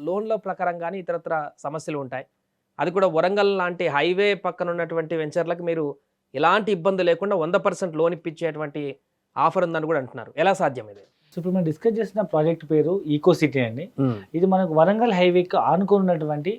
లోన్‌ల ప్రకారం గాని ఇతరత్ర సమస్యలు ఉంటాయి. అది కూడా వరంగల్ లాంటి హైవే పక్కన ఉన్నటువంటి వెంచర్‌లకి మీరు ఎలాంటి ఇబ్బంది లేకుండా 100% లోన్ ఇప్పించేటువంటి ఆఫర్ ఉందని కూడా అంటున్నారు. ఎలా సాధ్యం ఇది? సో ఇప్పుడు మనం డిస్కస్ చేసిన ప్రాజెక్ట్ పేరు ఈకో సిటీ అండి. హ్మ్. ఇది మనకు వరంగల్ హైవేకి ఆనుకున్నటువంటి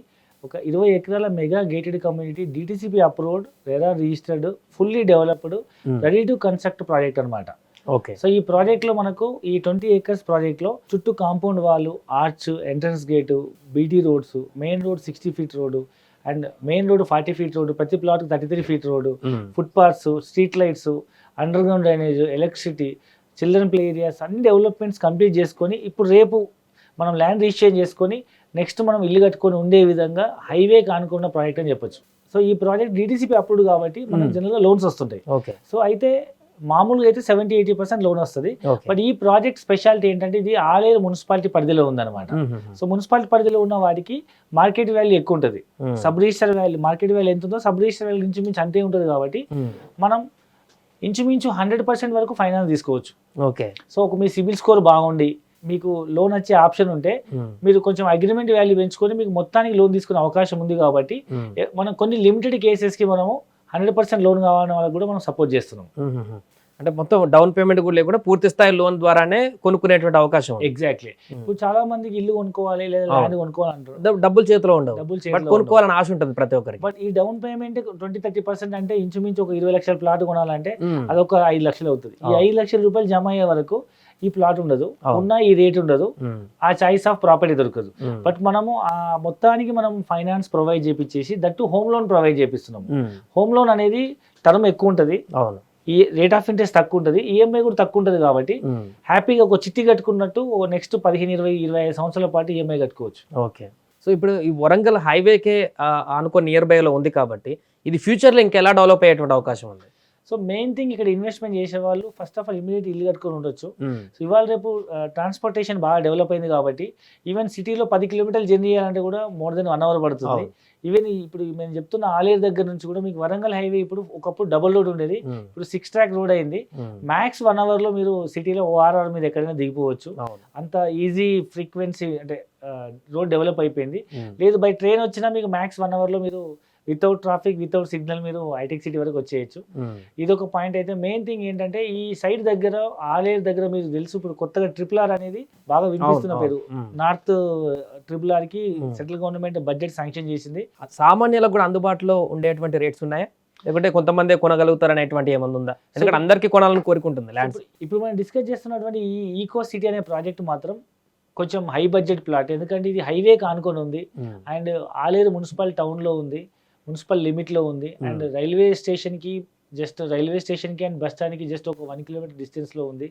ఒక 20 ఎకరాల mega gated community DTCP approved, RERA registered, fully developed, ready to construct project అనమాట. ఓకే. సో ఈ ప్రాజెక్ట్లో మనకు ఈ 20 ఏకర్స్ ప్రాజెక్ట్లో చుట్టూ కాంపౌండ్ వాళ్ళు, arch, entrance gate, BT roads, main road 60 feet road and main road 40 feet road, ప్రతి ప్లాట్కి 33 feet road, foot paths, street lights, under ground drainage, electricity, children play areas అన్ని developments complete చేసుకొని ఇప్పుడు రేపు మనం land registration చేసుకొని next మనం ఇల్లు కట్టుకొని ఉండే విధంగా హైవేకి ఆనుకున్న ప్రాజెక్ట్ అని చెప్పొచ్చు. సో ఈ ప్రాజెక్ట్ డీటీసీపీ అప్రూవ్డ్ కాబట్టి మనకు జనరల్గా లోన్స్ వస్తుంటాయి. ఓకే. సో అయితే మామూలుగా అయితే 70-80% లోన్ వస్తుంది. బట్ ఈ ప్రాజెక్ట్ స్పెషాలిటీ ఏంటంటే ఇది ఆలేరు మున్సిపాలిటీ పరిధిలో ఉందన్నమాట. సో మున్సిపాలిటీ పరిధిలో ఉన్న వాటికి మార్కెట్ వాల్యూ ఎక్కువ ఉంటుంది. Sub register value, market value ఎంత ఉందో సబ్ రిజిస్టర్ వాల్యూ ఇంచుమించు అంతే ఉంటుంది కాబట్టి మనం ఇంచుమించు 100% వరకు ఫైనాన్స్ తీసుకోవచ్చు. ఓకే. సో ఒక మీ సిబిల్ స్కోర్ బాగుండి మీకు లోన్ వచ్చే ఆప్షన్ ఉంటే మీరు కొంచెం అగ్రిమెంట్ వాల్యూ పెంచుకొని మీకు మొత్తానికి లోన్ తీసుకునే అవకాశం ఉంది కాబట్టి మనం కొన్ని లిమిటెడ్ కేసెస్కి మనము 100% లోన్ కావాలన్న వాళ్ళకి కూడా మనం సపోర్ట్ చేస్తున్నాం. అంటే మొత్తం డౌన్ పేమెంట్ కూడా లేకుండా పూర్తి స్థాయి లోన్ ద్వారానే కొనుక్కునేటువంటి అవకాశం ఉంది. ఎగ్జాక్ట్లీ. ఇప్పుడు చాలా మందికి ఇల్లు కొనుక్కోవాలి లేదా ల్యాండ్ కొనుక్కోవాలి అంటారు. డబ్బులు చేతిలో ఉండవు. డబ్బులు బట్ కొనుక్కోవాలని ఆశ ఉంటుంది ప్రతి ఒక్కరికి. బట్ ఈ డౌన్ పేమెంట్ 20-30% అంటే ఇంచుమించు ఒక 20 లక్షల ప్లాట్ కొనాలంటే అదొక 5 లక్షలు అవుతుంది. ఈ 5 లక్షల రూపాయలు జమ అయ్యే వరకు ఈ ప్లాట్ ఉండదు, ఉన్న ఈ రేట్ ఉండదు, ఆ చాయిస్ ఆఫ్ ప్రాపర్టీ దొరకదు. బట్ మనము ఆ మొత్తానికి మనం ఫైనాన్స్ ప్రొవైడ్ చేపించేసి దట్టు హోమ్ లోన్ ప్రొవైడ్ చేపిస్తున్నాము. హోమ్ లోన్ అనేది టర్మ్ ఎక్కువ ఉంటుంది, ఈ రేట్ ఆఫ్ ఇంట్రెస్ట్ తక్కువ ఉంటుంది, ఈఎంఐ కూడా తక్కువ ఉంటుంది కాబట్టి హ్యాపీగా ఒక చిట్టి కట్టుకున్నట్టు నెక్స్ట్ 15-20-25 సంవత్సరాల పాటు ఈఎంఐ కట్టుకోవచ్చు. ఓకే. సో ఇప్పుడు ఈ వరంగల్ హైవేకే అనుకో నియర్ బైలో ఉంది కాబట్టి ఇది ఫ్యూచర్లో ఇంకెలా డెవలప్ అయ్యేటువంటి అవకాశం ఉంది? సో మెయిన్ థింగ్ ఇక్కడ ఇన్వెస్ట్మెంట్ చేసే వాళ్ళు ఫస్ట్ ఆఫ్ ఆల్ ఇమీడియట్ ఇల్లు కట్టుకొని ఉండొచ్చు. సో ఇవాళ రేపు ట్రాన్స్పోర్టేషన్ బాగా డెవలప్ అయింది కాబట్టి ఈవెన్ సిటీలో 10 కిలోమీటర్లు జర్నీ చేయాలంటే కూడా మోర్ దెన్ 1 అవర్ పడుతుంది. ఈవెన్ ఇప్పుడు మేము చెప్తున్న ఆలేరు దగ్గర నుంచి కూడా మీకు వరంగల్ హైవే ఇప్పుడు ఒకప్పుడు డబుల్ రోడ్ ఉండేది, ఇప్పుడు 6 ట్రాక్ రోడ్ అయింది. మ్యాక్స్ 1 అవర్లో మీరు సిటీలో ఓఆర్ఆర్ మీద ఎక్కడైనా దిగిపోవచ్చు. అంత ఈజీ ఫ్రీక్వెన్సీ అంటే రోడ్ డెవలప్ అయిపోయింది. లేదు బై ట్రైన్ వచ్చినా మీకు మ్యాక్స్ 1 అవర్లో మీరు వితౌట్ ట్రాఫిక్, వితౌట్ సిగ్నల్ మీరు హైటెక్ సిటీ వరకు వచ్చేయచ్చు. ఇది ఒక పాయింట్. అయితే మెయిన్ థింగ్ ఏంటంటే ఈ సైడ్ దగ్గర ఆలేరు దగ్గర మీకు తెలుసు ఇప్పుడు కొత్తగా RRR అనేది బాగా వినిపిస్తున్న పేరు. నార్త్ RRR కి సెంట్రల్ గవర్నమెంట్ బడ్జెట్ శాంక్షన్ చేసింది. సామాన్యులకు కూడా అందుబాటులో ఉండేటువంటి రేట్స్ ఉన్నాయా, లేకుంటే కొంతమంది కొనగలుగుతారు అనేటువంటి ఏమన్నా ఉందా? ఎందుకంటే అందరికీ కొనాలని కోరుకుంటుంది ల్యాండ్స్. ఇప్పుడు మనం డిస్కస్ చేస్తున్నటువంటి ఈ ఈకో సిటీ అనే ప్రాజెక్ట్ మాత్రం కొంచెం హై బడ్జెట్ ప్లాట్, ఎందుకంటే ఇది హైవేకి ఆనుకొని ఉంది అండ్ ఆలేరు మున్సిపల్ టౌన్లో ఉంది, మున్సిపల్ లిమిట్లో ఉంది అండ్ రైల్వే స్టేషన్కి అండ్ బస్ స్టాండ్కి జస్ట్ ఒక 1 కిలోమీటర్ డిస్టెన్స్లో ఉంది.